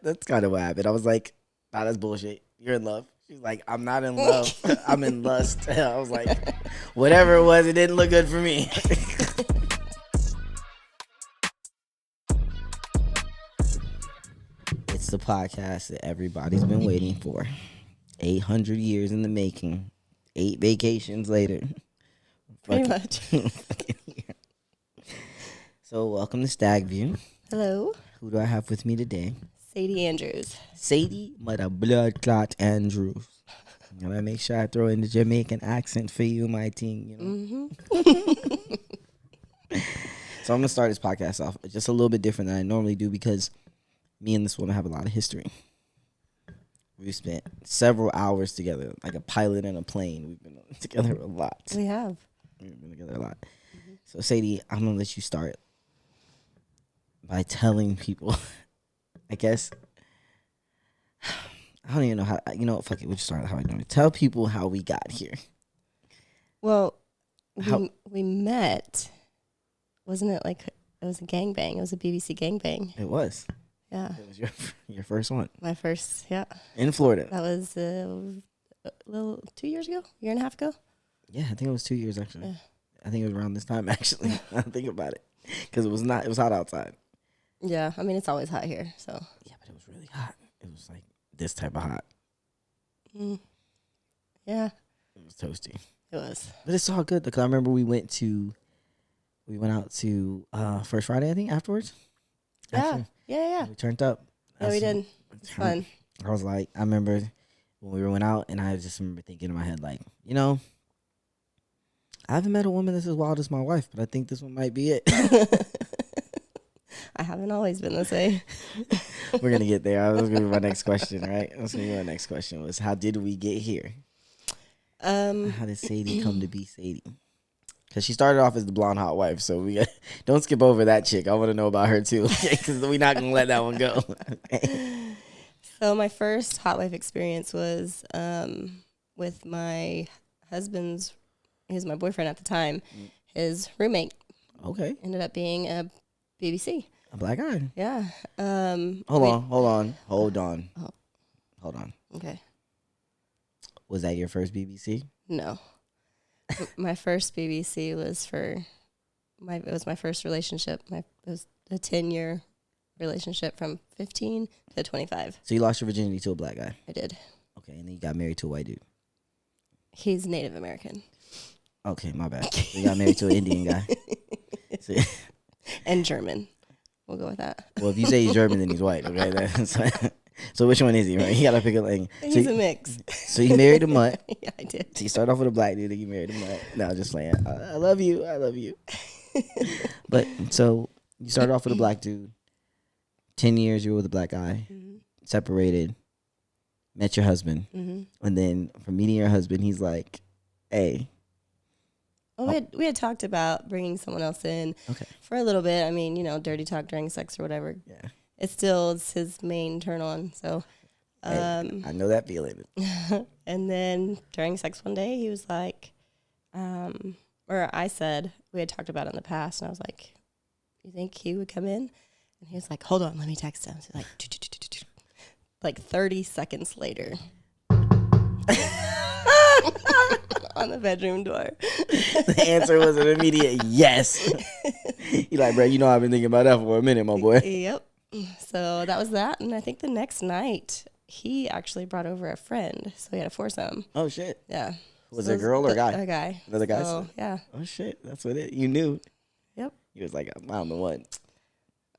That's kind of what happened. I was like, nah, that's bullshit. You're in love. She's like, I'm not in love. I'm in lust. I was like, whatever it was, it didn't look good for me. It's the podcast that everybody's been waiting for. 800 years in the making. 8 vacations later. Pretty much. So, welcome to STAGVIEW. Hello. Who do I have with me today? Sadie Andrews. Sadie, mother blood clot Andrews. I'm gonna make sure I throw in the Jamaican accent for you, my team. You know. So I'm gonna start this podcast off just a little bit different than I normally do because me and this woman have a lot of history. We've spent several hours together, like a pilot and a plane. We've been together a lot. We have. We've been together a lot. Mm-hmm. So Sadie, I'm gonna let you start by telling people. I guess I don't even know how. You know, fuck it. We'll just start how I know. Tell people how we got here. Well, we met. Wasn't it like it was a gangbang? It was a BBC gangbang. It was. Yeah. It was your first one. My first. Yeah. In Florida. That was a little 2 years ago, year and a half ago. Yeah, I think it was 2 years actually. Yeah. I think it was around this time actually. I think about it because it was hot outside. Yeah, I mean it's always hot here, so. Yeah, but it was really hot. It was like this type of hot. Yeah. It was toasty. It was. But it's all good because I remember we went out to First Friday, I think, afterwards. Yeah. Actually, Yeah. we turned up. Yeah, we did. It's fun. I was like, I remember when we went out, and I just remember thinking in my head, like, you know, I haven't met a woman that's as wild as my wife, but I think this one might be it. I haven't always been this way. We're gonna get there. That was gonna be my next question, right? That's gonna be my next question was, how did we get here? How did Sadie come to be Sadie? Because she started off as the blonde hotwife, so we don't skip over that chick. I want to know about her too, because we're not gonna let that one go. So my first hotwife experience was with my husband's. He was my boyfriend at the time. His roommate. Okay. Ended up being a BBC. A black guy. Yeah. Hold on. Okay. Was that your first BBC? No. My first BBC was it was my first relationship. It was a 10-year relationship from 15 to 25. So you lost your virginity to a black guy? I did. Okay, and then you got married to a white dude? He's Native American. Okay, my bad. So you got married to an Indian guy? And German. We'll go with that. Well, if you say he's German, then he's white, okay? So which one is he, right? You got to pick a lane. He's a mix. So you married a mutt. Yeah, I did. So you start off with a black dude, then you married a mutt. No, just playing. I love you. But so you started off with a black dude. 10 years you were with a black guy. Mm-hmm. Separated. Met your husband. Mm-hmm. And then from meeting your husband, he's like, hey. Well, we had talked about bringing someone else in for a little bit. I mean, you know, dirty talk during sex or whatever. Yeah. It's his main turn on. So, I know that feeling. And then during sex one day, he was like, or I said, we had talked about it in the past, and I was like, you think he would come in? And he was like, hold on, let me text him. So like 30 seconds later. On the bedroom door. The answer was an immediate yes. You're like, bro, you know I've been thinking about that for a minute, my boy. Yep. So that was that. And I think the next night, he actually brought over a friend. So he had a foursome. Oh, shit. Yeah. Was it a girl or a guy? A guy. Another guy? So, yeah. Oh, shit. That's what you knew. Yep. He was like, I'm the one.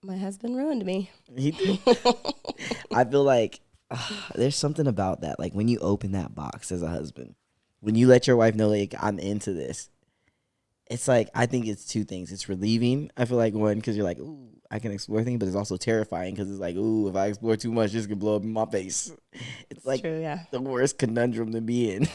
My husband ruined me. He did. I feel like there's something about that. Like when you open that box as a husband, when you let your wife know, like, I'm into this, it's like, I think it's two things. It's relieving. I feel like one, because you're like, ooh, I can explore things, but it's also terrifying because it's like, ooh, if I explore too much, this could blow up in my face. It's like true, yeah. The worst conundrum to be in.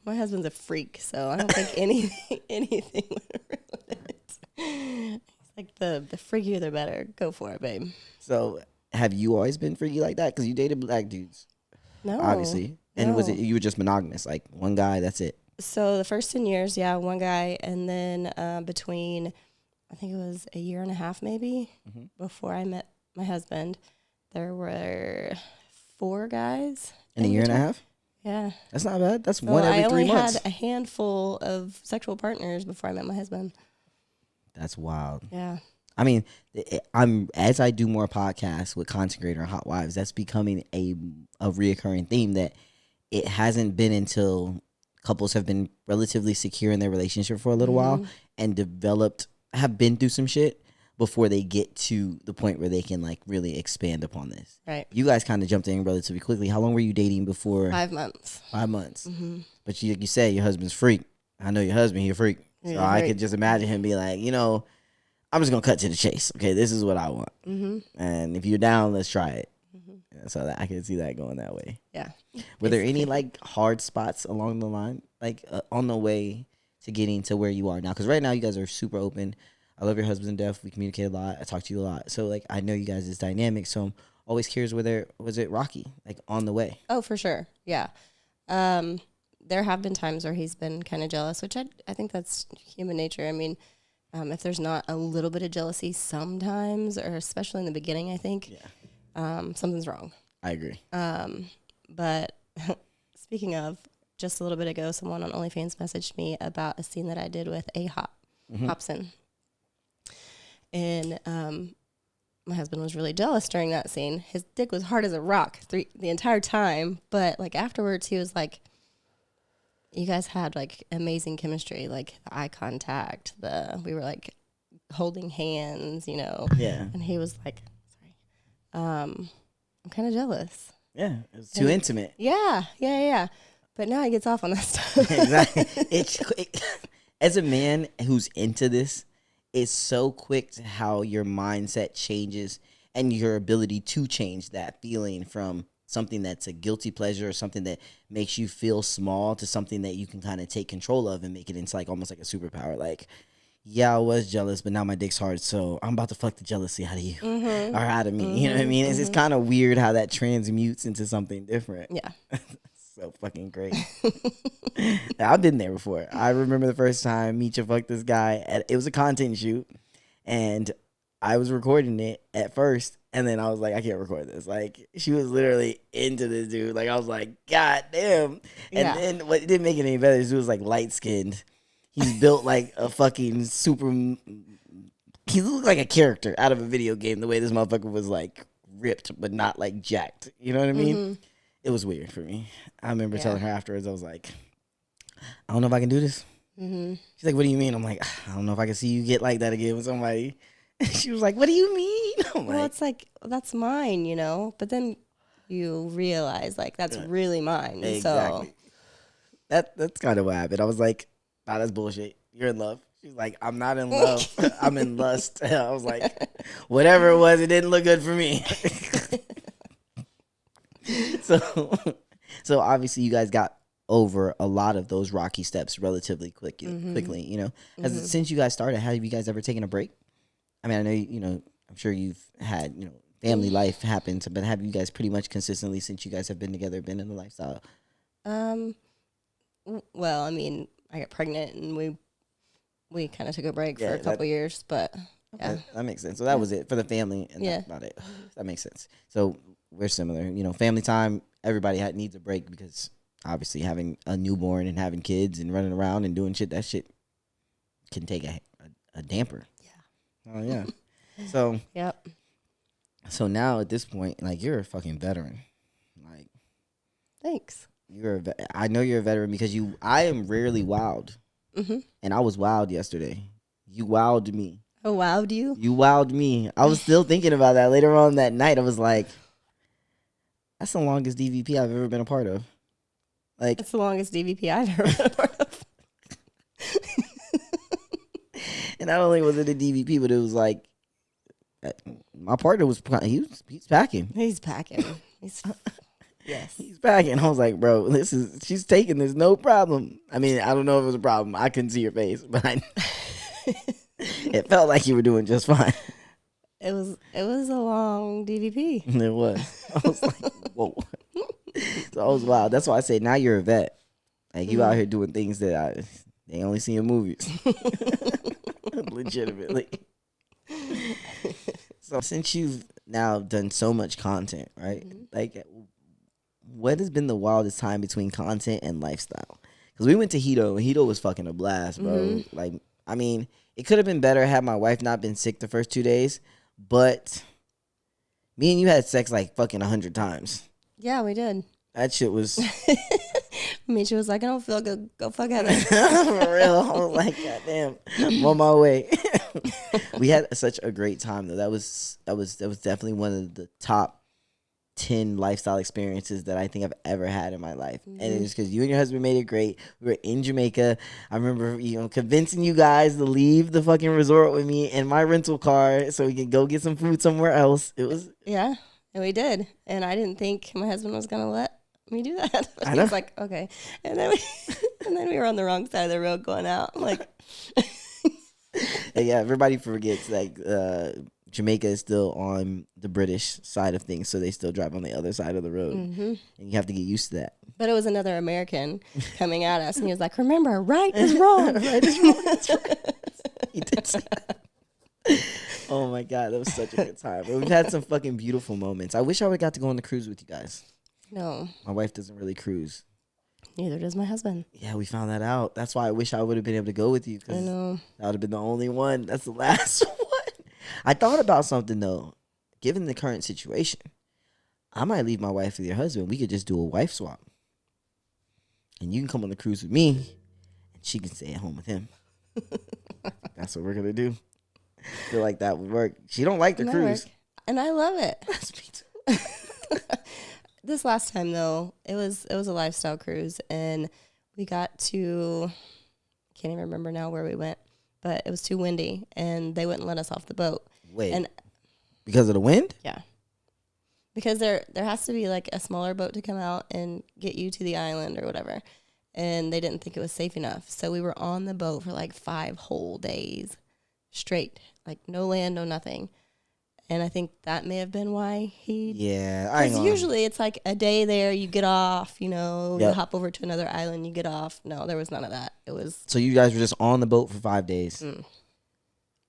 My husband's a freak, so I don't think anything would ruin it. It's like the freakier the better. Go for it, babe. So have you always been freaky like that? Because you dated black dudes. No. Obviously. And was it you were just monogamous, like one guy, that's it? So the first 10 years, yeah, one guy. And then between, I think it was a year and a half maybe, before I met my husband, there were 4 guys. In a year and a half? Yeah. That's not bad. That's So one every 3 months. I only had a handful of sexual partners before I met my husband. That's wild. Yeah. I mean, as I do more podcasts with content creator and hot wives, that's becoming a reoccurring theme that it hasn't been until couples have been relatively secure in their relationship for a little while and have been through some shit before they get to the point where they can like really expand upon this. Right. You guys kind of jumped in relatively quickly. How long were you dating before? 5 months. 5 months. But you said your husband's freak. I know your husband, he's a freak. So I could just imagine him be like, I'm just going to cut to the chase. Okay, this is what I want. And if you're down, let's try it. So that I can see that going that way. Yeah. Were there any like hard spots along the line, like on the way to getting to where you are now? Because right now you guys are super open. I love your husband to death. We communicate a lot. I talk to you a lot. So like I know you guys is dynamic. So I'm always curious was it rocky, like on the way? Oh, for sure. Yeah. There have been times where he's been kind of jealous, which I think that's human nature. I mean, if there's not a little bit of jealousy sometimes, or especially in the beginning, I think something's wrong. I agree. But speaking of, just a little bit ago, someone on OnlyFans messaged me about a scene that I did with Hobson. And my husband was really jealous during that scene. His dick was hard as a rock the entire time. But like afterwards, he was like, you guys had like amazing chemistry, like the eye contact, we were like holding hands, Yeah. And he was like, sorry, I'm kind of jealous. Yeah, it was too intimate. Yeah. But now he gets off on that stuff. Exactly. As a man who's into this, it's so quick to how your mindset changes and your ability to change that feeling from something that's a guilty pleasure or something that makes you feel small to something that you can kind of take control of and make it into like almost like a superpower. Like, yeah, I was jealous, but now my dick's hard, so I'm about to fuck the jealousy out of you or out of me. You know what I mean? It's kind of weird how that transmutes into something different. Yeah. So fucking great. I've been there before. I remember the first time Misha fucked this guy. It was a content shoot, and I was recording it at first, and then I was like, I can't record this. Like, she was literally into this dude. Like, I was like, God damn. And then what didn't make it any better is he was like light skinned. He's built like a fucking super. He looked like a character out of a video game. The way this motherfucker was like ripped, but not like jacked. You know what I mean? It was weird for me. I remember telling her afterwards, I was like, I don't know if I can do this. She's like, what do you mean? I'm like, I don't know if I can see you get like that again with somebody. She was like, what do you mean? Well, it's like, that's mine, But then you realize, like, that's really mine. Exactly. So that's kind of what happened. I was like, nah, that's bullshit. You're in love. She's like, I'm not in love. I'm in lust. I was like, whatever it was, it didn't look good for me. So obviously you guys got over a lot of those rocky steps relatively quickly, Since you guys started, have you guys ever taken a break? I mean, I know, I'm sure you've had, family life happens, but have you guys pretty much consistently since you guys have been together, been in the lifestyle? Well, I mean, I got pregnant and we kind of took a break for a couple years, but okay, that makes sense. So that was it for the family, and that's about it. That makes sense. So we're similar, family time. Everybody needs a break because obviously having a newborn and having kids and running around and doing shit, that shit can take a damper. Yeah. Oh yeah. So. Yep. So now at this point, like, you're a fucking veteran. Like, thanks. I know you're a veteran because I am rarely wowed. And I was wowed yesterday. You wowed me. Oh, wowed you? You wowed me. I was still thinking about that later on that night. I was like, that's the longest DVP I've ever been a part of. Like, that's the longest DVP I've ever been a part of. And not only was it a DVP, but it was like, my partner was he's packing. He's packing. Yes. He's packing. I was like, bro, she's taking this, no problem. I mean, I don't know if it was a problem. I couldn't see your face, but it felt like you were doing just fine. It was a long DVP. It was. I was like, whoa. So I was wild. That's why I say now you're a vet. Like, you out here doing things that they only see in movies. Legitimately. So since you've now done so much content, right? Mm-hmm. Like, what has been the wildest time between content and lifestyle? Because we went to Hito, and Hito was fucking a blast, bro. Mm-hmm. Like, I mean, it could have been better had my wife not been sick the first 2 days, but me and you had sex like fucking 100 times. Yeah, we did. That shit was Misha was like, I don't feel good. Go fuck Heather. for real. I was like, God damn, I'm on my way. We had such a great time though. That was definitely one of the top 10 lifestyle experiences that I think I've ever had in my life. And it was because you and your husband made it great. We were in Jamaica. I remember, convincing you guys to leave the fucking resort with me in my rental car so we could go get some food somewhere else. It was Yeah, and we did. And I didn't think my husband was gonna let me do that. But I he know. was like, okay. And then we were on the wrong side of the road going out. I'm like, yeah, everybody forgets like Jamaica is still on the British side of things, so they still drive on the other side of the road, and you have to get used to that. but it was another American coming at us, and he was like, remember, right is wrong. Right is wrong. That's right. He did say that. Oh my god, that was such a good time. But we've had some fucking beautiful moments. I wish I would have got to go on the cruise with you guys. No, My wife doesn't really cruise. neither does my husband. Yeah, we found that out. That's why I wish I would have been able to go with you. I know. That would have been the only one. That's the last one. I thought about something though. Given the current situation, I might leave my wife with your husband. We could just do a wife swap. And you can come on the cruise with me, and she can stay at home with him. That's what we're going to do. I feel like that would work. She don't like the cruise. And I love it. That's me too. This last time though, it was a lifestyle cruise, and we got to, can't even remember now where we went, but it was too windy, and they wouldn't let us off the boat. Wait, And because of the wind? yeah, because there has to be like a smaller boat to come out and get you to the island or whatever, and they didn't think it was safe enough. So we were on the boat for like 5 whole days straight, like no land, no nothing. And I think that may have been why he. Yeah, Because usually it's like a day there, you get off, you hop over to another island, you get off. No, there was none of that. It was. So you guys were just on the boat for 5 days.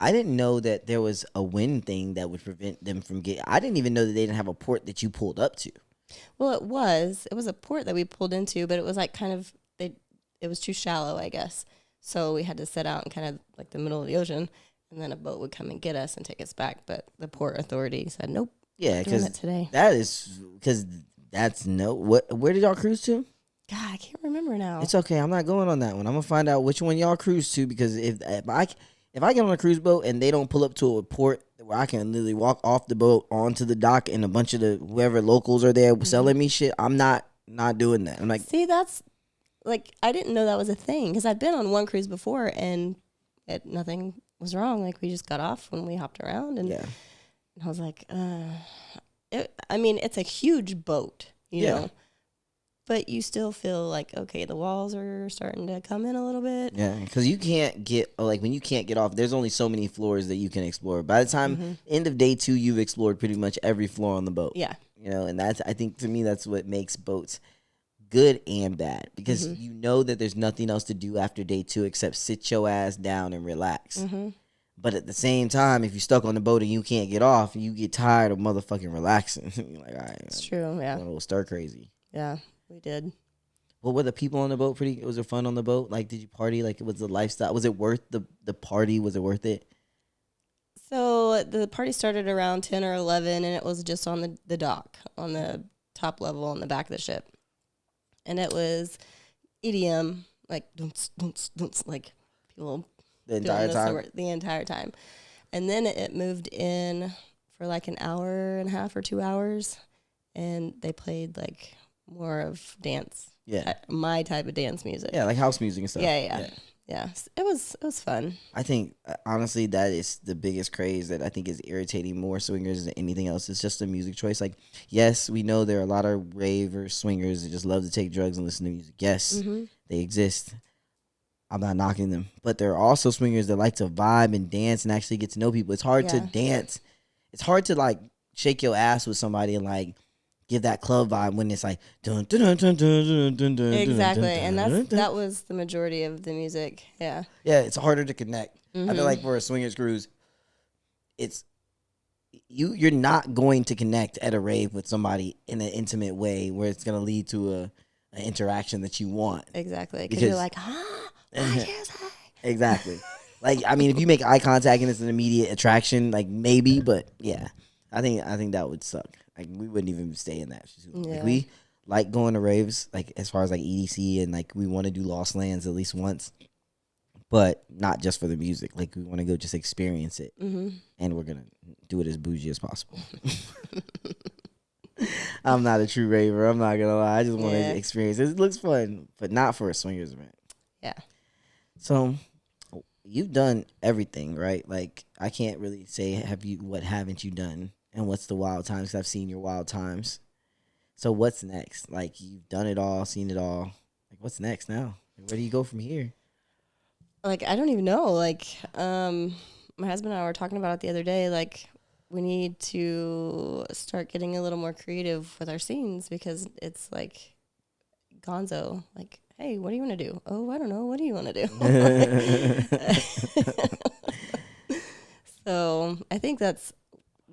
I didn't know that there was a wind thing that would prevent them from getting. I didn't even know that they didn't have a port that you pulled up to. Well, it was a port that we pulled into, but it was like kind of it was too shallow, I guess. So we had to set out in kind of like the middle of the ocean, and then a boat would come and get us and take us back. But the port authority said nope. Yeah, because today. That's no. Where did y'all cruise to? God, I can't remember now. It's okay. I'm not going on that one. I'm gonna find out which one y'all cruise to, because if I get on a cruise boat and they don't pull up to a port where I can literally walk off the boat onto the dock and a bunch of the whoever locals are there selling me shit, I'm not doing that. I'm like, see, that's like I didn't know that was a thing, because I've been on one cruise before and nothing was wrong. Like we just got off when we hopped around, and I was like, it's a huge boat, you know. But you still feel like, okay, the walls are starting to come in a little bit. Yeah, because you can't get, like, when you can't get off, there's only so many floors that you can explore. By the time, end of day 2, you've explored pretty much every floor on the boat. Yeah. You know, and I think, to me, that's what makes boats good and bad. Because you know that there's nothing else to do after day 2 except sit your ass down and relax. But at the same time, if you're stuck on the boat and you can't get off, you get tired of motherfucking relaxing. You're like, all right. It's true, yeah. A little stir crazy. Yeah. We did. Well, were the people on the boat pretty? Was it fun on the boat? Like, did you party? Like, was the lifestyle? Was it worth the party? Was it worth it? So the party started around 10 or 11, and it was just on the dock, on the top level on the back of the ship. And it was EDM, like, dunce, like people the entire time? The entire time. And then it moved in for like an hour and a half or 2 hours, and they played like more of dance. Yeah. My type of dance music. Yeah, like house music and stuff. Yeah. It was fun. I think, honestly, that is the biggest craze that I think is irritating more swingers than anything else. It's just a music choice. Like, yes, we know there are a lot of rave or swingers that just love to take drugs and listen to music. Yes, they exist. I'm not knocking them. But there are also swingers that like to vibe and dance and actually get to know people. It's hard to dance. It's hard to, like, shake your ass with somebody and, like, give that club vibe when it's like dun, dun, dun, dun, dun, dun, dun, exactly, and that was the majority of the music. Yeah, it's harder to connect. I feel like for a swingers cruise, it's you're not going to connect at a rave with somebody in an intimate way where it's going to lead to an interaction that you want. Exactly. Because you're like, exactly. Like, I mean, if you make eye contact and it's an immediate attraction, like maybe, but yeah, I think that would suck. Like, we wouldn't even stay in that. Like, we like going to raves, like as far as like EDC, and like we want to do Lost Lands at least once, but not just for the music. Like, we want to go just experience it, and we're gonna do it as bougie as possible. I'm not a true raver. I'm not gonna lie. I just want to experience it. It looks fun, but not for a swingers event. Yeah. So, you've done everything, right? Like, I can't really say what haven't you done, and what's the wild times? 'Cause I've seen your wild times. So what's next? Like, you've done it all, seen it all. Like, what's next now? Like, where do you go from here? Like, I don't even know. Like, my husband and I were talking about it the other day. Like, we need to start getting a little more creative with our scenes because it's like gonzo. Like, hey, what do you want to do? Oh, I don't know. What do you want to do? So I think that's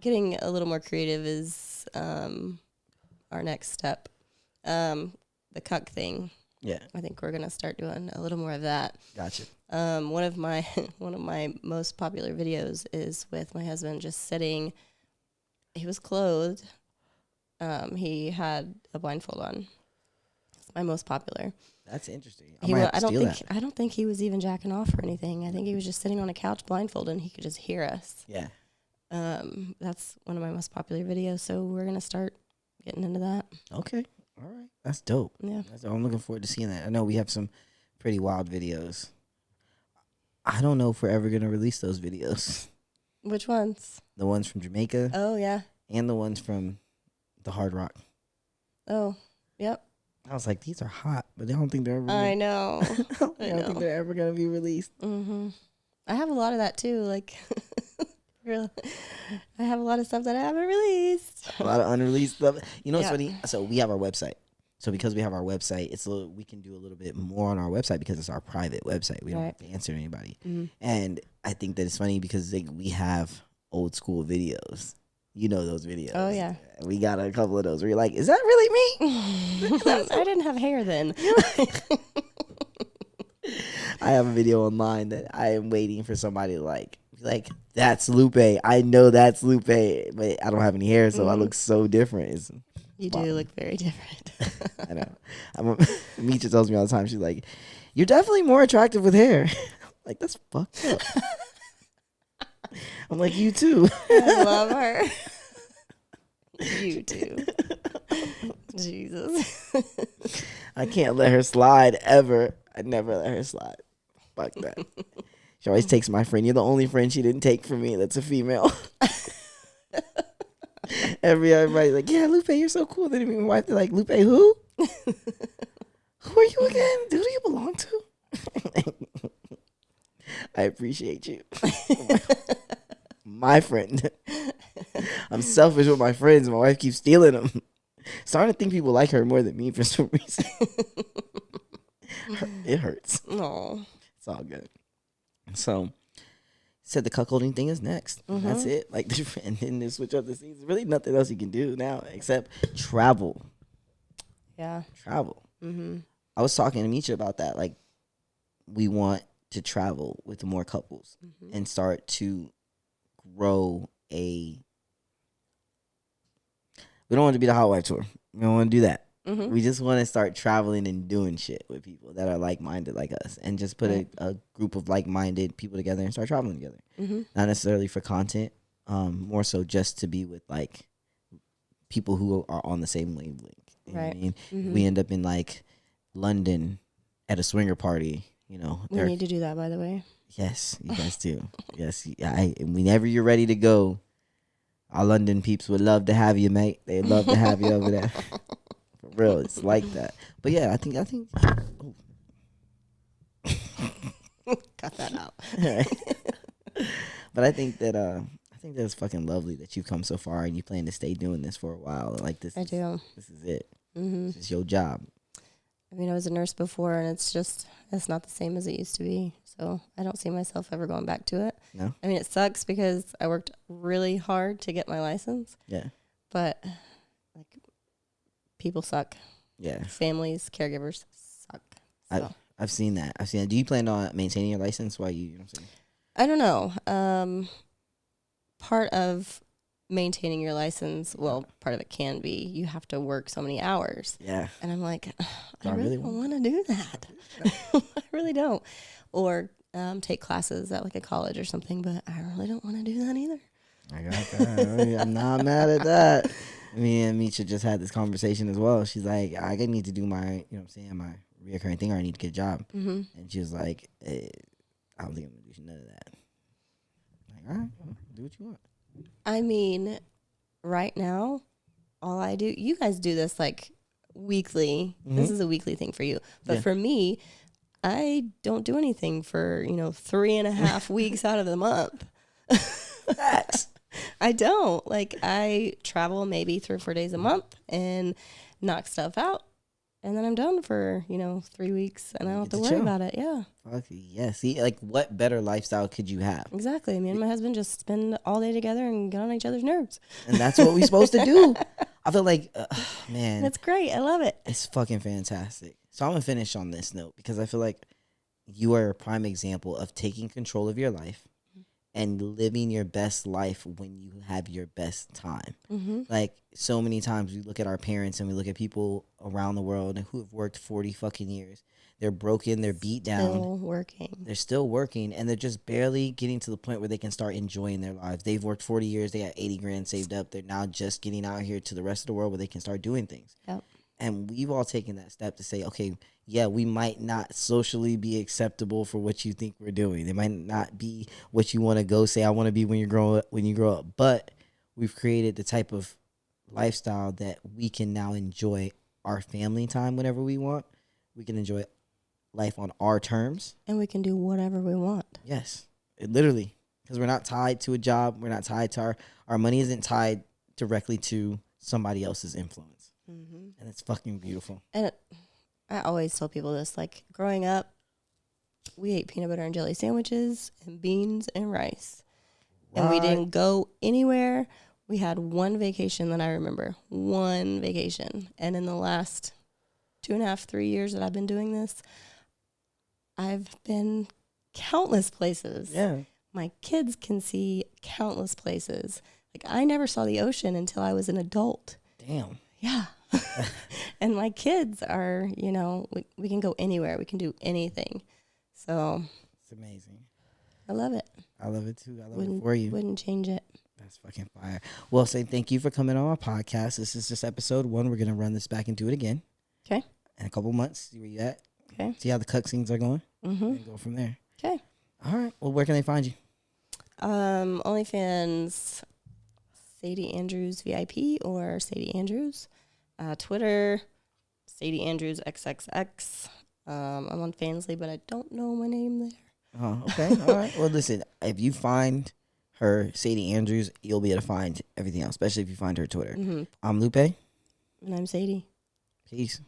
getting a little more creative is our next step. The cuck thing. Yeah. I think we're going to start doing a little more of that. Gotcha. One of my most popular videos is with my husband just sitting. He was clothed. He had a blindfold on. It's my most popular. That's interesting. I don't think he was even jacking off or anything. I think he was just sitting on a couch blindfolded and he could just hear us. Yeah. That's one of my most popular videos. So we're going to start getting into that. Okay. All right. That's dope. Yeah. I'm looking forward to seeing that. I know we have some pretty wild videos. I don't know if we're ever going to release those videos. Which ones? The ones from Jamaica. Oh, yeah. And the ones from the Hard Rock. Oh, yep. I was like, these are hot, but I don't think they're ever I know. I don't think they're ever going to be released. Mm-hmm. I have a lot of that, too. Like, really, I have a lot of stuff that I haven't released. A lot of unreleased stuff. You know what's funny? So we have our website. So because we have our website, we can do a little bit more on our website because it's our private website. We don't have to answer anybody. Mm-hmm. And I think that it's funny because we have old school videos. You know those videos. Oh, yeah. We got a couple of those where you're like, is that really me? I didn't have hair then. I have a video online that I am waiting for somebody to like, that's Lupe. I know that's Lupe, but I don't have any hair, so I look so different. You do look very different. I know. Misha tells me all the time, she's like, you're definitely more attractive with hair. Like, that's fucked up. I'm like, you too. I love her. You too. Jesus. I can't let her slide ever. I never let her slide. Fuck that. She always takes my friend. You're the only friend she didn't take from me that's a female. Everybody's like, yeah, Lupe, you're so cool. Then my wife, they're like, Lupe, who? Who are you again? Who do you belong to? I appreciate you. My friend. I'm selfish with my friends. My wife keeps stealing them. Starting to think people like her more than me for some reason. It hurts. No. It's all good. So, said the cuckolding thing is next. Mm-hmm. That's it. Like, and then they switch up the scenes. There's really nothing else you can do now except travel. Yeah. Travel. Mm-hmm. I was talking to Misha about that. Like, we want to travel with more couples and start to grow we don't want it to be the Hotwife tour. We don't want to do that. Mm-hmm. We just want to start traveling and doing shit with people that are like-minded like us and just put a group of like-minded people together and start traveling together. Mm-hmm. Not necessarily for content, more so just to be with like people who are on the same wavelength. You know what I mean? Mm-hmm. We end up in like London at a swinger party, you know. We need to do that, by the way. Yes, you guys do. Yes, whenever you're ready to go, our London peeps would love to have you, mate. They'd love to have you over there. For real, it's like that. But yeah, I think. Oh. Cut that out. But I think that's fucking lovely that you've come so far and you plan to stay doing this for a while. Like this. I do. This is it. Mm-hmm. This is your job. I mean, I was a nurse before, and it's not the same as it used to be. So I don't see myself ever going back to it. No? I mean, it sucks because I worked really hard to get my license. Yeah. But, like, people suck. Yeah. Families, caregivers suck. So. I've seen that. Do you plan on maintaining your license while you know what I'm saying? I don't know. Part of maintaining your license, well, part of it can be you have to work so many hours. Yeah. And I'm like, Do I really don't want to do that. I really don't. Or take classes at like a college or something, but I really don't want to do that either. I got that. I'm not mad at that. Me and Misha just had this conversation as well. She's like, I need to do my, you know what I'm saying, my reoccurring thing, or I need to get a job. Mm-hmm. And she was like, I don't think I'm going to do none of that. I'm like, all right, well, do what you want. I mean, right now, all I do, you guys do this like weekly. Mm-hmm. This is a weekly thing for you. But for me, I don't do anything for, 3.5 weeks out of the month. I don't. Like, I travel maybe 3 or 4 days a month and knock stuff out. And then I'm done for, 3 weeks and I don't have to worry about it. Yeah. Fuck yeah. See, like, what better lifestyle could you have? Exactly. Me and my husband just spend all day together and get on each other's nerves. And that's what we're supposed to do. I feel like, man. That's great. I love it. It's fucking fantastic. So I'm going to finish on this note because I feel like you are a prime example of taking control of your life and living your best life when you have your best time. Mm-hmm. Like, so many times we look at our parents and we look at people around the world who have worked 40 fucking years. They're broken, they're beat down. Still working. They're still working, and they're just barely getting to the point where they can start enjoying their lives. They've worked 40 years, they got 80 grand saved up. They're now just getting out here to the rest of the world where they can start doing things. Yep. And we've all taken that step to say, okay, yeah, we might not socially be acceptable for what you think we're doing. They might not be what you want to go say I want to be when you grow up. But we've created the type of lifestyle that we can now enjoy our family time whenever we want. We can enjoy life on our terms. And we can do whatever we want. Yes, literally. Because we're not tied to a job. We're not tied to our money isn't tied directly to somebody else's influence. Mm-hmm. And it's fucking beautiful. And I always tell people this, like, growing up, we ate peanut butter and jelly sandwiches and beans and rice. Right. And we didn't go anywhere. We had one vacation that I remember. One vacation. And in the last 2.5, 3 years that I've been doing this, I've been countless places. Yeah. My kids can see countless places. Like, I never saw the ocean until I was an adult. Damn. Yeah. And my kids are, we can go anywhere. We can do anything. So. It's amazing. I love it. I love it too. I love it for you. Wouldn't change it. That's fucking fire. Well, say thank you for coming on our podcast. This is just episode 1. We're going to run this back and do it again. Okay. In a couple months, see where you at. Okay. See how the cuck scenes are going. Mm-hmm. And go from there. Okay. All right. Well, where can they find you? OnlyFans, Sadie Andrews VIP or Sadie Andrews. Twitter, Sadie Andrews XXX. I'm on Fansly, but I don't know my name there. Oh, okay. All right. Well, listen, if you find her, Sadie Andrews, you'll be able to find everything else, especially if you find her Twitter. Mm-hmm. I'm Lupe. And I'm Sadie. Peace.